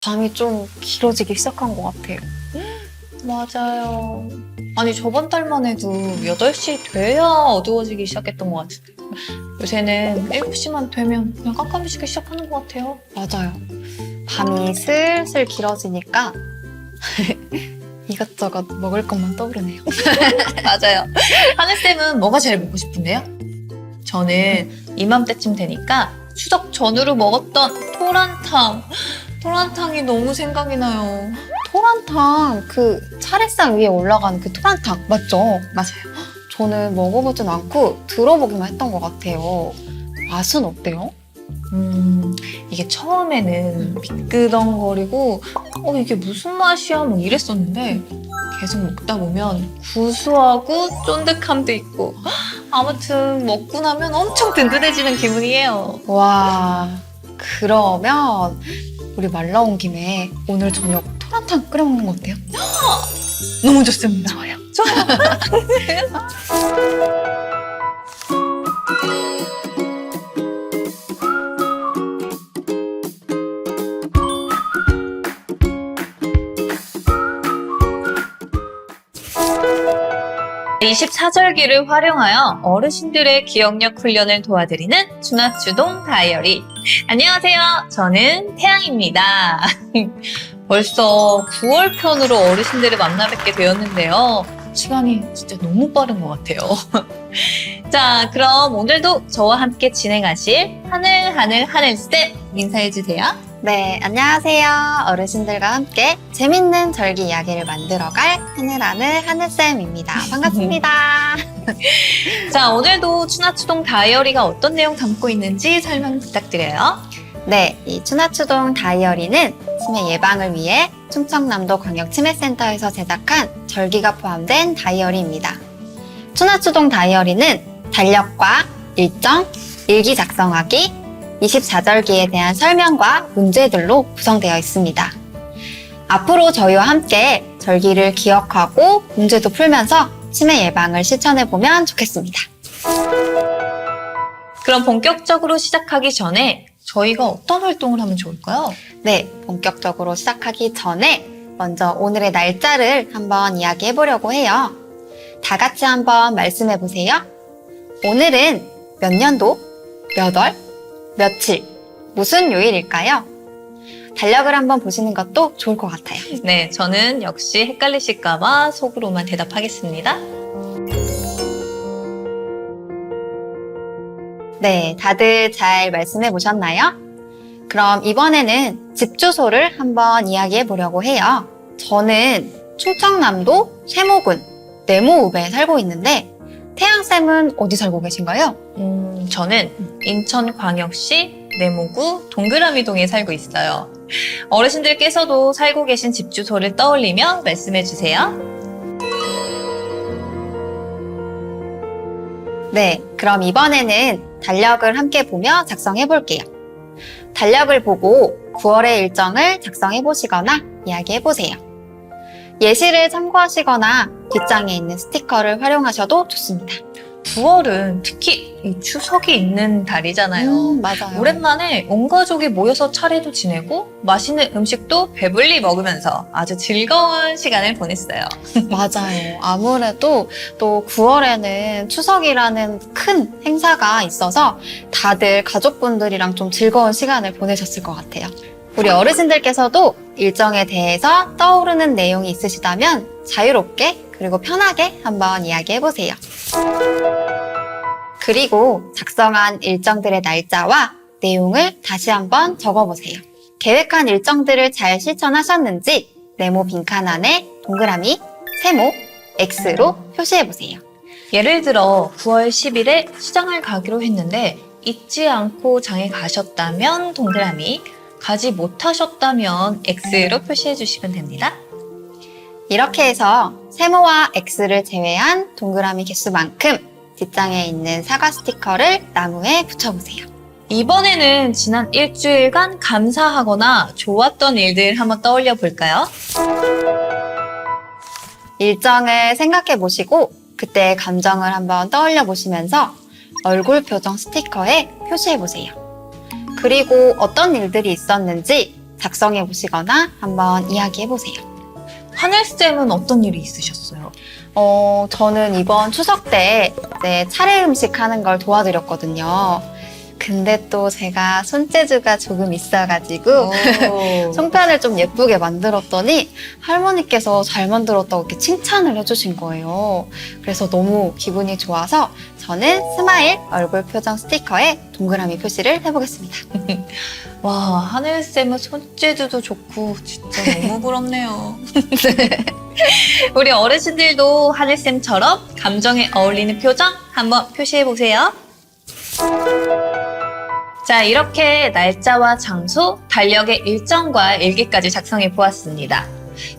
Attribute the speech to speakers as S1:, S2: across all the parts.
S1: 밤이 좀 길어지기 시작한 것 같아요.
S2: 맞아요. 아니, 저번 달만 해도 8시 돼야 어두워지기 시작했던 것 같은데. 요새는 7시만 되면 그냥 깜깜해지기 시작하는 것 같아요.
S1: 맞아요. 밤이 슬슬 길어지니까 이것저것 먹을 것만 떠오르네요.
S2: 맞아요. 하늘쌤은 뭐가 제일 먹고 싶은데요? 저는 이맘때쯤 되니까 추석 전후로 먹었던 토란탕. 토란탕이 너무 생각이 나요.
S1: 토란탕, 그 차례상 위에 올라가는 그 토란탕 맞죠?
S2: 맞아요.
S1: 저는 먹어보진 않고 들어보기만 했던 것 같아요. 맛은 어때요?
S2: 이게 처음에는 미끄덩거리고 이게 무슨 맛이야? 막 이랬었는데 계속 먹다 보면 구수하고 쫀득함도 있고 아무튼 먹고 나면 엄청 든든해지는 기분이에요.
S1: 와, 그러면 우리 말 나온 김에 오늘 저녁 토란탕 끓여 먹는 거 어때요?
S2: 너무 좋습니다.
S1: 좋아요.
S2: 이 24절기를 활용하여 어르신들의 기억력 훈련을 도와드리는 주나추동 다이어리. 안녕하세요. 저는 태양입니다. 벌써 9월 편으로 어르신들을 만나 뵙게 되었는데요. 시간이 진짜 너무 빠른 것 같아요. 자, 그럼 오늘도 저와 함께 진행하실 하늘쌤 인사해주세요.
S1: 네, 안녕하세요. 어르신들과 함께 재밌는 절기 이야기를 만들어갈 하늘하늘 하늘쌤입니다. 반갑습니다.
S2: 자, 오늘도 추나추동 다이어리가 어떤 내용 담고 있는지 설명 부탁드려요.
S1: 네, 이 추나추동 다이어리는 치매 예방을 위해 충청남도 광역치매센터에서 제작한 절기가 포함된 다이어리입니다. 추나추동 다이어리는 달력과 일정, 일기 작성하기, 24절기에 대한 설명과 문제들로 구성되어 있습니다. 앞으로 저희와 함께 절기를 기억하고 문제도 풀면서 치매 예방을 실천해보면 좋겠습니다.
S2: 그럼 본격적으로 시작하기 전에 저희가 어떤 활동을 하면 좋을까요?
S1: 네, 본격적으로 시작하기 전에 먼저 오늘의 날짜를 한번 이야기해보려고 해요. 다 같이 한번 말씀해보세요. 오늘은 몇 년도, 몇 월, 며칠, 무슨 요일일까요? 달력을 한번 보시는 것도 좋을 것 같아요.
S2: 네, 저는 역시 헷갈리실까봐 속으로만 대답하겠습니다.
S1: 네, 다들 잘 말씀해 보셨나요? 그럼 이번에는 집 주소를 한번 이야기해 보려고 해요. 저는 충청남도 세모군 네모읍에 살고 있는데 태양쌤은 어디 살고 계신가요?
S2: 저는 인천광역시 내모구 동그라미동에 살고 있어요. 어르신들께서도 살고 계신 집 주소를 떠올리며 말씀해 주세요.
S1: 네, 그럼 이번에는 달력을 함께 보며 작성해 볼게요. 달력을 보고 9월의 일정을 작성해 보시거나 이야기해 보세요. 예시를 참고하시거나 뒷장에 있는 스티커를 활용하셔도 좋습니다.
S2: 9월은 특히 이 추석이 있는 달이잖아요.
S1: 맞아요.
S2: 오랜만에 온 가족이 모여서 차례도 지내고 맛있는 음식도 배불리 먹으면서 아주 즐거운 시간을 보냈어요.
S1: 맞아요. 아무래도 또 9월에는 추석이라는 큰 행사가 있어서 다들 가족분들이랑 좀 즐거운 시간을 보내셨을 것 같아요. 우리 어르신들께서도 일정에 대해서 떠오르는 내용이 있으시다면 자유롭게 그리고 편하게 한번 이야기해보세요. 그리고 작성한 일정들의 날짜와 내용을 다시 한번 적어보세요. 계획한 일정들을 잘 실천하셨는지 네모 빈칸 안에 동그라미, 세모, X로 표시해보세요.
S2: 예를 들어 9월 10일에 시장을 가기로 했는데 잊지 않고 장에 가셨다면 동그라미, 가지 못하셨다면 X로 표시해 주시면 됩니다.
S1: 이렇게 해서 세모와 X를 제외한 동그라미 개수만큼 뒷장에 있는 사과 스티커를 나무에 붙여보세요.
S2: 이번에는 지난 일주일간 감사하거나 좋았던 일들 한번 떠올려 볼까요?
S1: 일정을 생각해 보시고 그때의 감정을 한번 떠올려 보시면서 얼굴 표정 스티커에 표시해 보세요. 그리고 어떤 일들이 있었는지 작성해 보시거나 한번 이야기해 보세요.
S2: 하늘쌤은 어떤 일이 있으셨어요?
S1: 저는 이번 추석 때 이제 차례 음식 하는 걸 도와드렸거든요. 근데 또 제가 손재주가 조금 있어가지고 송편을 좀 예쁘게 만들었더니 할머니께서 잘 만들었다고 이렇게 칭찬을 해주신 거예요. 그래서 너무 기분이 좋아서 저는 스마일 얼굴 표정 스티커에 동그라미 표시를 해보겠습니다.
S2: 와, 하늘쌤은 손재주도 좋고 진짜 너무 부럽네요. 우리 어르신들도 하늘쌤처럼 감정에 어울리는 표정 한번 표시해보세요. 자, 이렇게 날짜와 장소, 달력의 일정과 일기까지 작성해 보았습니다.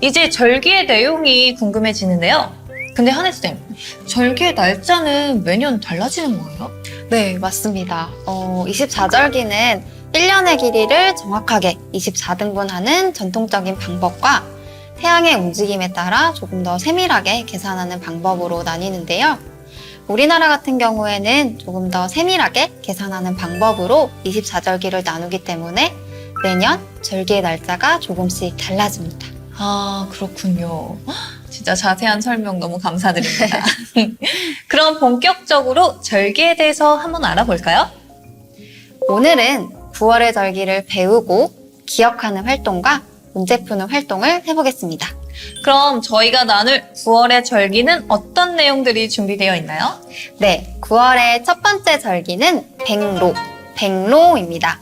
S2: 이제 절기의 내용이 궁금해지는데요. 근데 하늘쌤, 절기의 날짜는 매년 달라지는 거예요?
S1: 네, 맞습니다. 24절기는 1년의 길이를 정확하게 24등분하는 전통적인 방법과 태양의 움직임에 따라 조금 더 세밀하게 계산하는 방법으로 나뉘는데요. 우리나라 같은 경우에는 조금 더 세밀하게 계산하는 방법으로 24절기를 나누기 때문에 매년 절기의 날짜가 조금씩 달라집니다.
S2: 아, 그렇군요. 진짜 자세한 설명 너무 감사드립니다. 그럼 본격적으로 절기에 대해서 한번 알아볼까요?
S1: 오늘은 9월의 절기를 배우고 기억하는 활동과 문제 푸는 활동을 해보겠습니다.
S2: 그럼 저희가 나눌 9월의 절기는 어떤 내용들이 준비되어 있나요?
S1: 네, 9월의 첫 번째 절기는 백로, 백로입니다.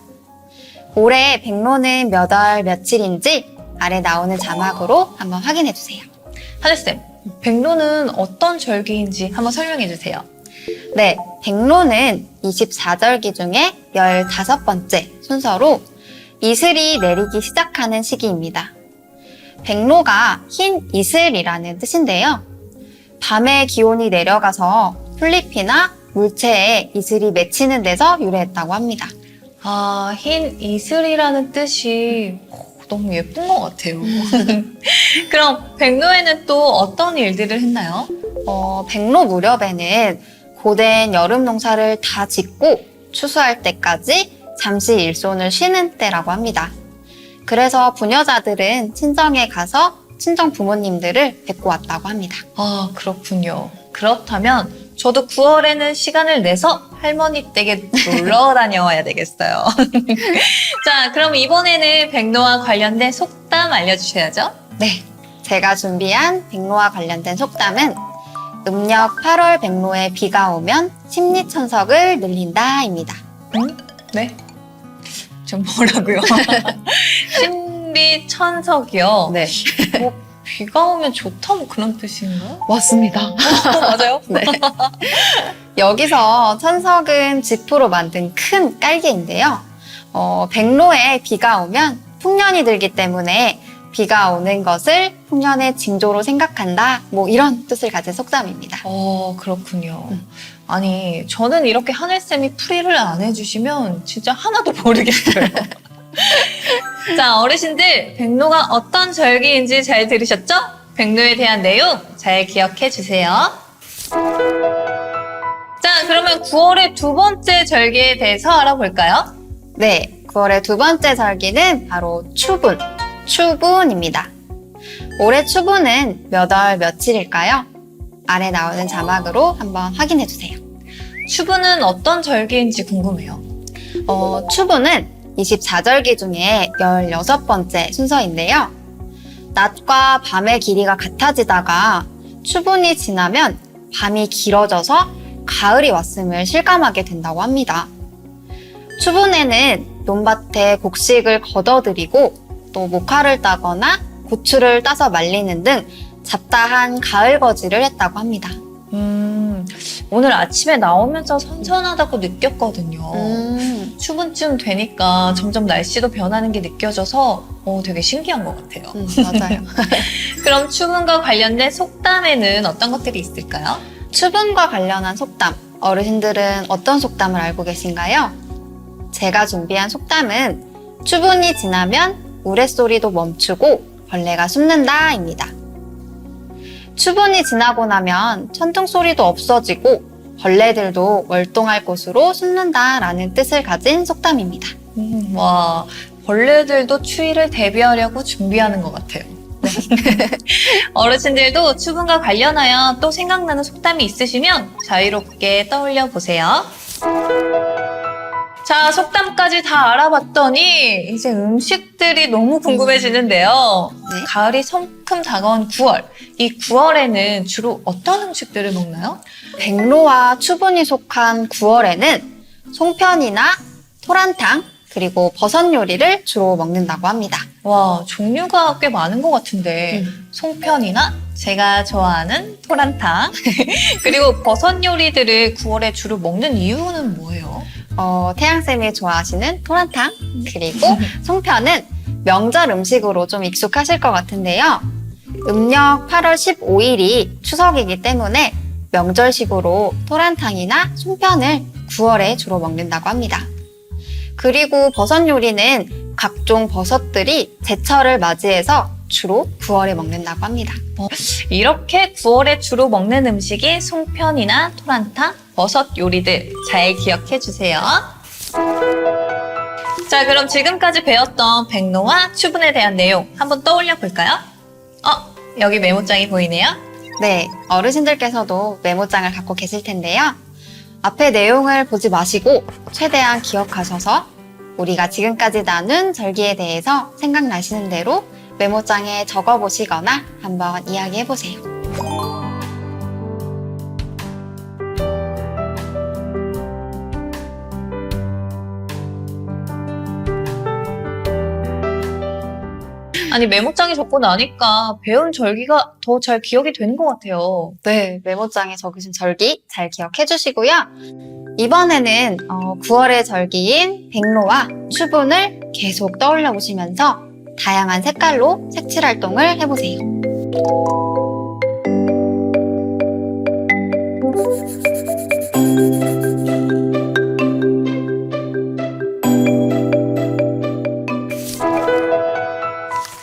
S1: 올해 백로는 몇 월 며칠인지 아래 나오는 자막으로 한번 확인해 주세요.
S2: 하늘쌤, 백로는 어떤 절기인지 한번 설명해 주세요.
S1: 네, 백로는 24절기 중에 15번째 순서로 이슬이 내리기 시작하는 시기입니다. 백로가 흰 이슬이라는 뜻인데요. 밤에 기온이 내려가서 풀잎이나 물체에 이슬이 맺히는 데서 유래했다고 합니다.
S2: 아, 흰 이슬이라는 뜻이 너무 예쁜 것 같아요. 그럼 백로에는 또 어떤 일들을 했나요?
S1: 백로 무렵에는 고된 여름 농사를 다 짓고 추수할 때까지 잠시 일손을 쉬는 때라고 합니다. 그래서 부녀자들은 친정에 가서 친정 부모님들을 뵙고 왔다고 합니다.
S2: 아, 그렇군요. 그렇다면 저도 9월에는 시간을 내서 할머니 댁에 놀러 다녀와야 되겠어요. 자, 그럼 이번에는 백로와 관련된 속담 알려주셔야죠.
S1: 네, 제가 준비한 백로와 관련된 속담은 음력 8월 백로에 비가 오면 심리천석을 늘린다입니다.
S2: 네? 좀 뭐라고요? 심리천석이요?
S1: 네,
S2: 비가 오면 좋다 뭐 그런 뜻인가요?
S1: 맞습니다.
S2: 맞아요?
S1: 네. 여기서 천석은 지프로 만든 큰 깔개인데요. 백로에 비가 오면 풍년이 들기 때문에 비가 오는 것을 풍년의 징조로 생각한다. 뭐 이런 뜻을 가진 속담입니다.
S2: 그렇군요. 아니, 저는 이렇게 하늘쌤이 풀이를 안 해주시면 진짜 하나도 모르겠어요. 자, 어르신들, 백로가 어떤 절기인지 잘 들으셨죠? 백로에 대한 내용 잘 기억해 주세요. 자, 그러면 9월의 두 번째 절기에 대해서 알아볼까요?
S1: 네, 9월의 두 번째 절기는 바로 추분, 추분입니다. 올해 추분은 몇 월 며칠일까요? 아래 나오는 자막으로 한번 확인해 주세요.
S2: 추분은 어떤 절기인지 궁금해요.
S1: 추분은 24절기 중에 16번째 순서인데요. 낮과 밤의 길이가 같아지다가 추분이 지나면 밤이 길어져서 가을이 왔음을 실감하게 된다고 합니다. 추분에는 논밭에 곡식을 걷어들이고 또 목화를 따거나 고추를 따서 말리는 등 잡다한 가을 거지를 했다고 합니다.
S2: 오늘 아침에 나오면서 선선하다고 느꼈거든요. 추분쯤 되니까 점점 날씨도 변하는 게 느껴져서 되게 신기한 것 같아요.
S1: 맞아요.
S2: 그럼 추분과 관련된 속담에는 어떤 것들이 있을까요?
S1: 추분과 관련한 속담, 어르신들은 어떤 속담을 알고 계신가요? 제가 준비한 속담은 추분이 지나면 우레소리도 멈추고 벌레가 숨는다입니다. 추분이 지나고 나면 천둥소리도 없어지고 벌레들도 월동할 곳으로 숨는다라는 뜻을 가진 속담입니다.
S2: 와, 벌레들도 추위를 대비하려고 준비하는 것 같아요. 네. 어르신들도 추분과 관련하여 또 생각나는 속담이 있으시면 자유롭게 떠올려 보세요. 자, 속담까지 다 알아봤더니 이제 음식들이 너무 궁금해지는데요.
S1: 네.
S2: 가을이 성큼 다가온 9월. 이 9월에는 주로 어떤 음식들을 먹나요?
S1: 백로와 추분이 속한 9월에는 송편이나 토란탕, 그리고 버섯 요리를 주로 먹는다고 합니다.
S2: 와, 종류가 꽤 많은 것 같은데 송편이나 제가 좋아하는 토란탕 그리고 버섯 요리들을 9월에 주로 먹는 이유는 뭐예요?
S1: 태양쌤이 좋아하시는 토란탕, 그리고 송편은 명절 음식으로 좀 익숙하실 것 같은데요. 음력 8월 15일이 추석이기 때문에 명절식으로 토란탕이나 송편을 9월에 주로 먹는다고 합니다. 그리고 버섯 요리는 각종 버섯들이 제철을 맞이해서 주로 9월에 먹는다고 합니다.
S2: 이렇게 9월에 주로 먹는 음식이 송편이나 토란탕, 버섯 요리들 잘 기억해 주세요. 자, 그럼 지금까지 배웠던 백로와 추분에 대한 내용 한번 떠올려 볼까요? 여기 메모장이 보이네요.
S1: 네, 어르신들께서도 메모장을 갖고 계실 텐데요. 앞에 내용을 보지 마시고 최대한 기억하셔서 우리가 지금까지 나눈 절기에 대해서 생각나시는 대로 메모장에 적어보시거나 한번 이야기해보세요.
S2: 아니, 메모장에 적고 나니까 배운 절기가 더 잘 기억이 되는 것 같아요.
S1: 네, 메모장에 적으신 절기 잘 기억해 주시고요. 이번에는 9월의 절기인 백로와 추분을 계속 떠올려 보시면서 다양한 색깔로 색칠 활동을 해보세요.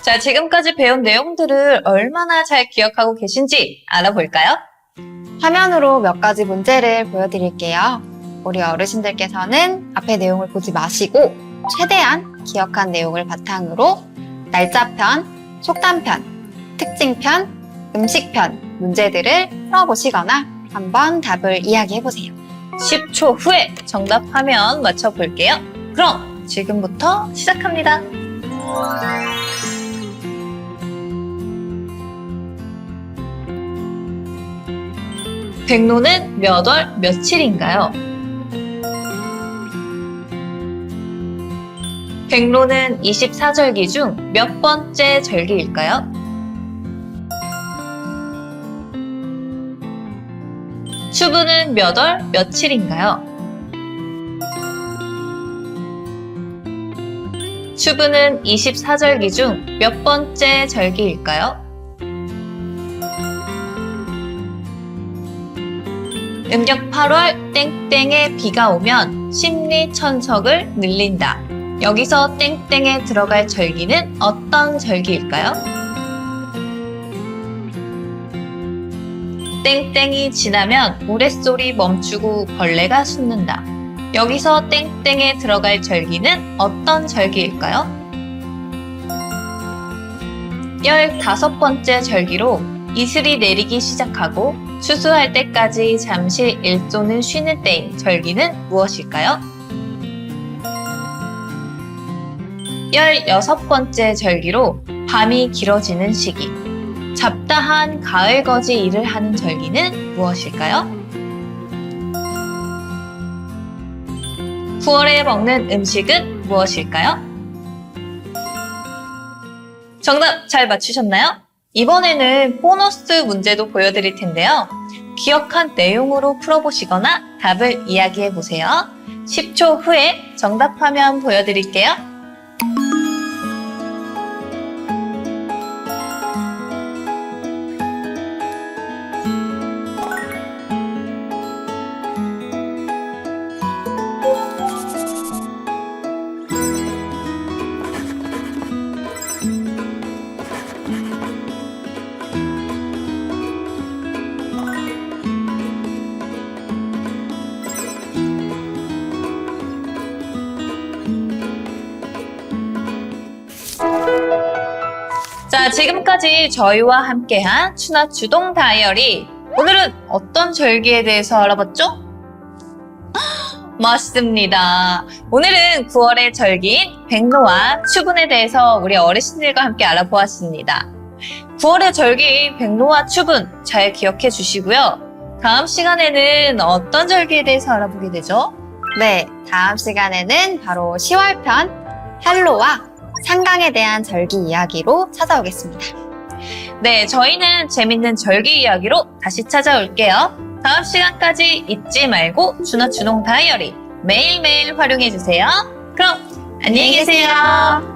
S2: 자, 지금까지 배운 내용들을 얼마나 잘 기억하고 계신지 알아볼까요?
S1: 화면으로 몇 가지 문제를 보여드릴게요. 우리 어르신들께서는 앞에 내용을 보지 마시고 최대한 기억한 내용을 바탕으로 날짜편, 속담편, 특징편, 음식편 문제들을 풀어보시거나 한번 답을 이야기해보세요.
S2: 10초 후에 정답하면 맞춰볼게요. 그럼 지금부터 시작합니다. 백로는 몇 월 며칠인가요? 백로는 24절기 중 몇 번째 절기일까요? 추분은 몇 월 며칠인가요? 추분은 24절기 중 몇 번째 절기일까요? 음력 8월 땡땡에 비가 오면 심리천석을 늘린다. 여기서 땡땡에 들어갈 절기는 어떤 절기일까요? 땡땡이 지나면 우레소리 멈추고 벌레가 숨는다. 여기서 땡땡에 들어갈 절기는 어떤 절기일까요? 15번째 절기로 이슬이 내리기 시작하고 추수할 때까지 잠시 일조는 쉬는 때인 절기는 무엇일까요? 16번째 절기로 밤이 길어지는 시기, 잡다한 가을거지 일을 하는 절기는 무엇일까요? 9월에 먹는 음식은 무엇일까요? 정답 잘 맞추셨나요? 이번에는 보너스 문제도 보여드릴 텐데요. 기억한 내용으로 풀어보시거나 답을 이야기해보세요. 10초 후에 정답하면 보여드릴게요. 자, 지금까지 저희와 함께한 추나추동 다이어리. 오늘은 어떤 절기에 대해서 알아봤죠? 맞습니다. 오늘은 9월의 절기인 백로와 추분에 대해서 우리 어르신들과 함께 알아보았습니다. 9월의 절기인 백로와 추분 잘 기억해 주시고요. 다음 시간에는 어떤 절기에 대해서 알아보게 되죠?
S1: 네, 다음 시간에는 바로 10월편 한로와 상강에 대한 절기 이야기로 찾아오겠습니다.
S2: 네, 저희는 재밌는 절기 이야기로 다시 찾아올게요. 다음 시간까지 잊지 말고 추나추동 다이어리 매일매일 활용해 주세요. 그럼 안녕히 계세요.